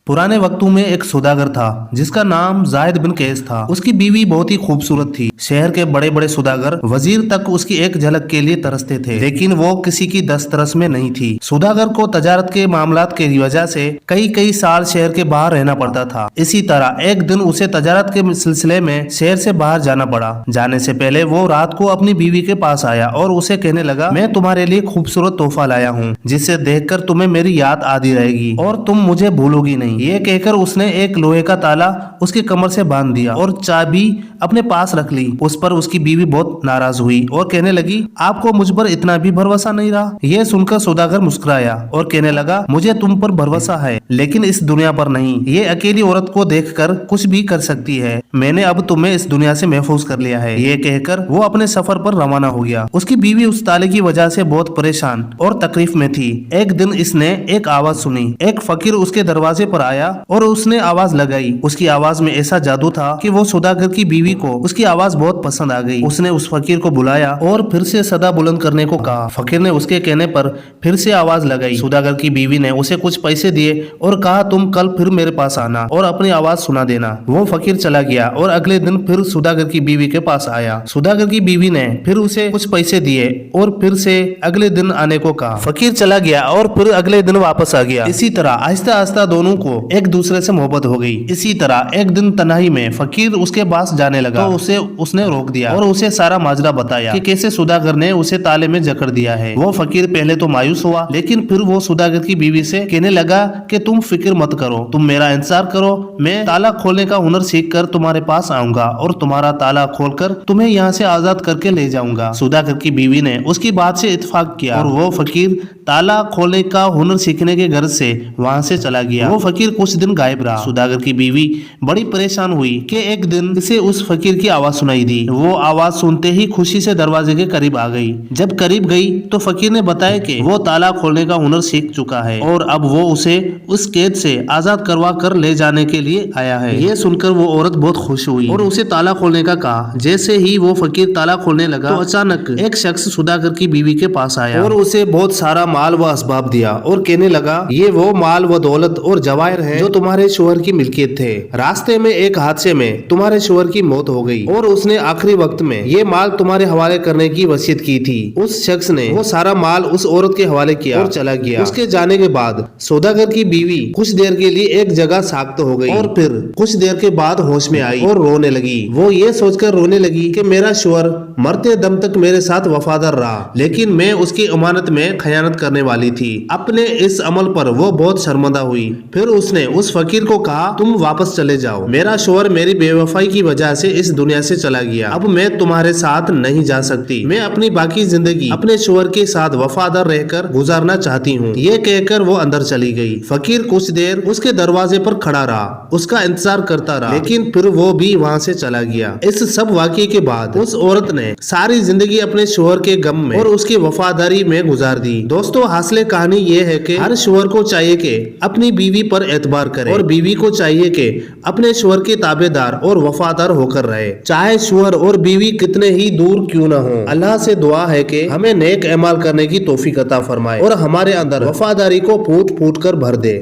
पुराने वक्तों में एक सौदागर था जिसका नाम जाहिद बिन कैस था। उसकी बीवी बहुत ही खूबसूरत थी। शहर के बड़े बड़े सौदागर वजीर तक उसकी एक झलक के लिए तरसते थे, लेकिन वो किसी की दस्तरस में नहीं थी। सौदागर को तजारत के मामलात की वजह से कई कई साल शहर के बाहर रहना पड़ता था। इसी तरह एक दिन उसे तजारत के सिलसिले में शहर से बाहर जाना पड़ा। जाने से पहले वो रात को अपनी बीवी के पास आया और उसे कहने लगा, मैं तुम्हारे लिए खूबसूरत तोहफा लाया हूँ जिसे देखकर तुम्हें मेरी याद आती रहेगी और तुम मुझे भूलोगी नहीं। ये कहकर उसने एक लोहे का ताला उसकी कमर से बांध दिया और चाबी अपने पास रख ली। उस पर उसकी बीवी बहुत नाराज हुई और कहने लगी, आपको मुझ पर इतना भी भरोसा नहीं रहा। यह सुनकर सौदागर मुस्कुराया और कहने लगा, मुझे तुम पर भरोसा है लेकिन इस दुनिया पर नहीं। ये अकेली औरत को देखकर कुछ भी कर सकती है। मैंने अब तुम्हें इस दुनिया से महफूज कर लिया है। ये कहकर वो अपने सफर पर रवाना हो गया। उसकी बीवी उस ताले की वजह से बहुत परेशान और तकलीफ में थी। एक दिन इसने एक आवाज सुनी। एक फकीर उसके दरवाजे पर आया और उसने आवाज लगाई। उसकी आवाज में ऐसा जादू था कि वो सौदागर की बीवी को उसकी आवाज बहुत पसंद आ गई। उसने उस फकीर को बुलाया और फिर से सदा बुलंद करने को कहा। फकीर ने उसके कहने पर फिर से आवाज लगाई। सौदागर की बीवी ने उसे कुछ पैसे दिए और कहा, तुम कल फिर मेरे पास आना और अपनी आवाज सुना देना। वो फकीर चला गया और अगले दिन फिर सौदागर की बीवी के पास आया। सौदागर की बीवी ने फिर उसे कुछ पैसे दिए और फिर से अगले दिन आने को कहा। फकीर चला गया और फिर अगले दिन वापस आ गया। इसी तरह आहिस्ता आहिस्ता दोनों को एक दूसरे से मोहब्बत हो गई। इसी तरह एक दिन तन्हाई में फकीर उसके पास जाने लगा तो उसने रोक दिया और उसे सारा माजरा बताया कि कैसे सौदागर ने उसे ताले में जकड़ दिया है। वो फकीर पहले तो मायूस हुआ, लेकिन फिर वो सौदागर की बीवी से कहने लगा कि तुम फिक्र मत करो, तुम मेरा इंतजार करो, मैं ताला खोलने का हुनर सीख कर तुम्हारे पास आऊंगा और तुम्हारा ताला खोलकर तुम्हें यहाँ से आजाद करके ले जाऊंगा। सौदागर की बीवी ने उसकी बात से इत्तेफाक किया और वो फकीर ताला खोलने का हुनर सीखने के गर्ज से वहाँ से चला गया। वो फकीर कुछ दिन गायब रहा। सौदागर की बीवी बड़ी परेशान हुई कि एक दिन इसे उस फकीर की आवाज सुनाई दी। वो आवाज सुनते ही खुशी से दरवाजे के करीब आ गई। जब करीब गई तो फकीर ने बताया कि वो ताला खोलने का हुनर सीख चुका है और अब वो उसे उस कैद से आजाद करवा कर ले जाने के लिए आया है। ये सुनकर वो औरत बहुत खुश हुई और उसे ताला खोलने का कहा। जैसे ही वो फकीर ताला खोलने लगा तो अचानक एक शख्स सौदागर की बीवी के पास आया और उसे बहुत सारा माल व असबाब दिया और कहने लगा, ये वो माल व दौलत और जवाहिर है जो तुम्हारे शोहर की मिल्कियत थे। रास्ते में एक हादसे में तुम्हारे शोहर की मौत हो गई और उसने आखिरी वक्त में ये माल तुम्हारे हवाले करने की वसीयत की थी। उस शख्स ने वो सारा माल उस औरत के हवाले किया और चला गया। उसके जाने के बाद सौदागर की बीवी कुछ देर के लिए एक जगह साख्त हो गई और फिर कुछ देर के बाद होश में आई और रोने लगी। वो ये सोचकर रोने लगी कि मेरा शोहर मरते दम तक मेरे साथ वफादार रहा, लेकिन मैं उसकी अमानत में खयानत करने वाली थी। अपने इस अमल पर वो बहुत शर्मिंदा हुई। फिर उसने उस फकीर को कहा, तुम वापस चले जाओ, मेरा शोहर मेरी बेवफाई की वजह से इस दुनिया से चला गया। अब मैं तुम्हारे साथ नहीं जा सकती। मैं अपनी बाकी जिंदगी अपने शोहर के साथ वफादार रहकर गुजारना चाहती हूँ। ये कहकर वो अंदर चली गई। फकीर कुछ देर उसके दरवाजे पर खड़ा रहा, उसका इंतजार करता रहा, लेकिन फिर वो भी वहाँ से चला गया। इस सब वाक़ये के बाद उस औरत ने सारी जिंदगी अपने शोहर के गम में और उसकी वफादारी में गुजार दी। दोस्तों, हासिल कहानी ये है कि हर शोहर को चाहिए कि अपनी बीवी पर एतबार करे और बीवी को चाहिए कि अपने शोहर के ताबेदार और वफादार होकर रहे, चाहे शोहर और बीवी कितने ही दूर क्यों न हो। अल्लाह से दुआ है कि हमें नेक अमाल करने की तौफीक अता फरमाए और हमारे अंदर वफादारी को फूट फूट कर भर दे।